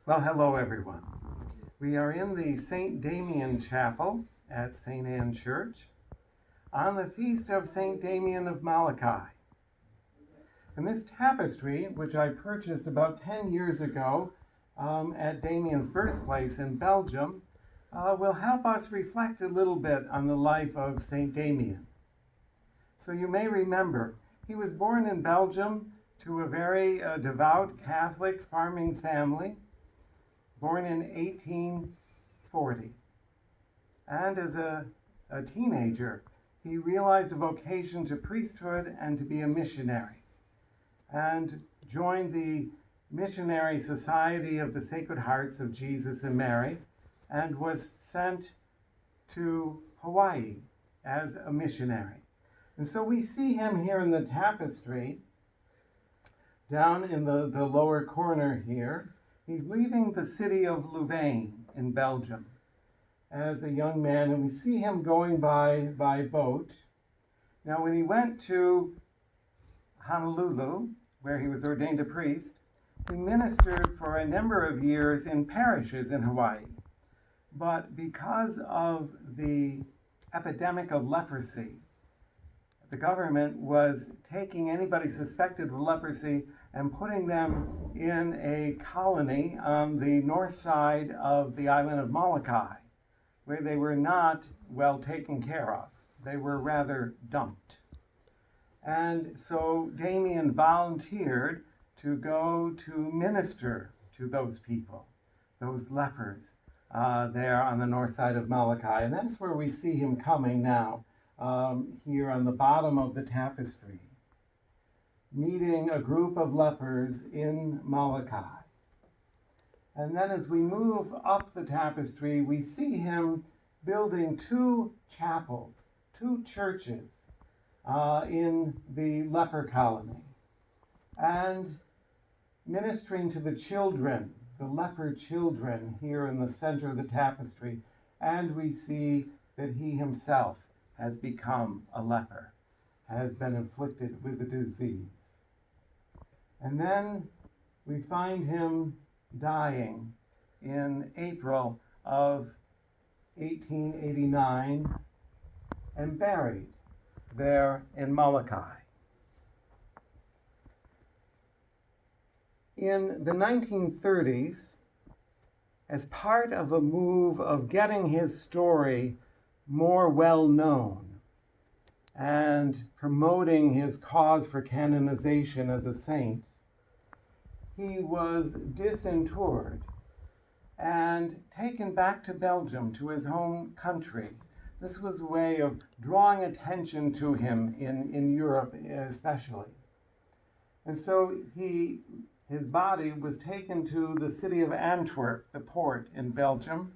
Well, hello everyone. We are in the St. Damien Chapel at St. Anne Church on the feast of St. Damien of Malachi. And this tapestry, which I purchased about 10 years ago at Damien's birthplace in Belgium, will help us reflect a little bit on the life of St. Damien. So you may remember, he was born in Belgium to a very devout Catholic farming family, born in 1840. And as a teenager, he realized a vocation to priesthood and to be a missionary, and joined the Missionary Society of the Sacred Hearts of Jesus and Mary, and was sent to Hawaii as a missionary. And so we see him here in the tapestry, down in the lower corner here. He's leaving the city of Louvain in Belgium as a young man, and we see him going by boat. Now, when he went to Honolulu, where he was ordained a priest, he ministered for a number of years in parishes in Hawaii. But because of the epidemic of leprosy, the government was taking anybody suspected of leprosy and putting them in a colony on the north side of the island of Molokai, where they were not well taken care of. They were rather dumped. And so Damien volunteered to go to minister to those people, those lepers, there on the north side of Molokai. And that's where we see him coming now, here on the bottom of the tapestry, meeting a group of lepers in Molokai. And then as we move up the tapestry, we see him building two chapels, two churches in the leper colony, and ministering to the children, the leper children, here in the center of the tapestry. And we see that he himself has become a leper, has been afflicted with the disease. And then we find him dying in April of 1889 and buried there in Molokai. In the 1930s, as part of a move of getting his story more well known and promoting his cause for canonization as a saint, he was disinterred and taken back to Belgium, to his home country. This was a way of drawing attention to him in Europe especially. And so his body was taken to the city of Antwerp, the port in Belgium,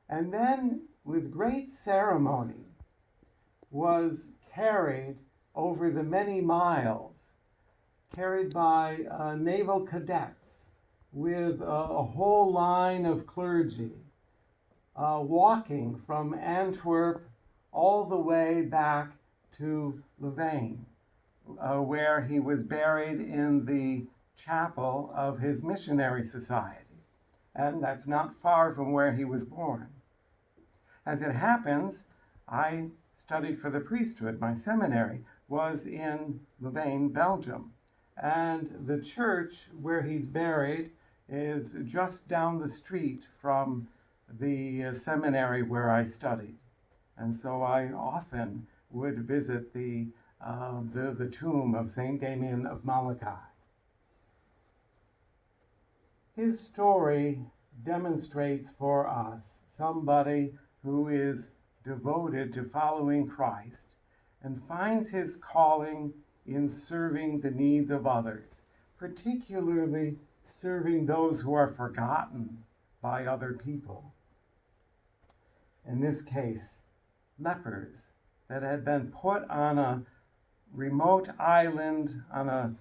and then with great ceremony was carried over the many miles, carried by naval cadets with a whole line of clergy, walking from Antwerp all the way back to Louvain, where he was buried in the chapel of his missionary society. And that's not far from where he was born. As it happens, I studied for the priesthood. My seminary was in Louvain, Belgium. And the church where he's buried is just down the street from the seminary where I studied. And so I often would visit the tomb of St. Damien of Malachi. His story demonstrates for us somebody who is devoted to following Christ and finds his calling in serving the needs of others, particularly serving those who are forgotten by other people. In this case, lepers that had been put on a remote island, on a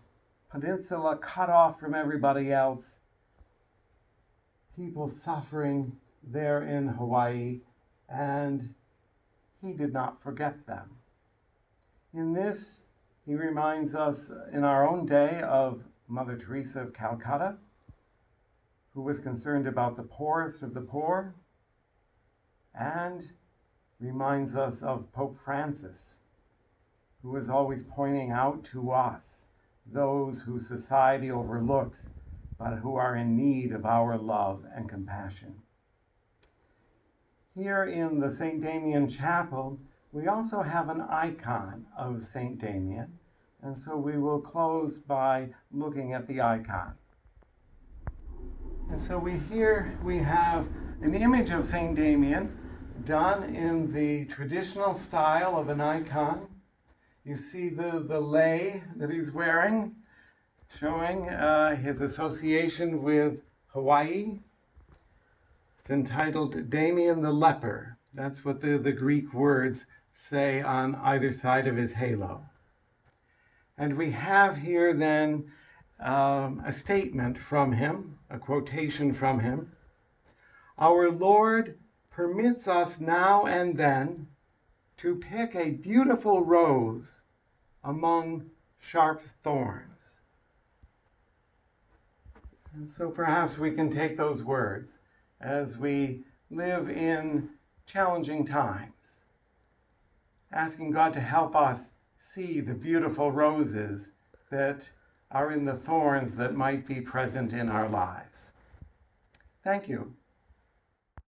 peninsula cut off from everybody else, people suffering there in Hawaii, and he did not forget them. In this, he reminds us in our own day of Mother Teresa of Calcutta, who was concerned about the poorest of the poor, and reminds us of Pope Francis, who is always pointing out to us those who society overlooks, but who are in need of our love and compassion. Here in the St. Damien Chapel, we also have an icon of St. Damien, and so we will close by looking at the icon. And so here we have an image of St. Damien done in the traditional style of an icon. You see the lei that he's wearing, showing his association with Hawaii. It's entitled Damien the Leper. That's what the Greek words say on either side of his halo. And we have here then a statement from him, a quotation from him. Our Lord permits us now and then to pick a beautiful rose among sharp thorns. And so perhaps we can take those words as we live in challenging times, asking God to help us see the beautiful roses that are in the thorns that might be present in our lives. Thank you.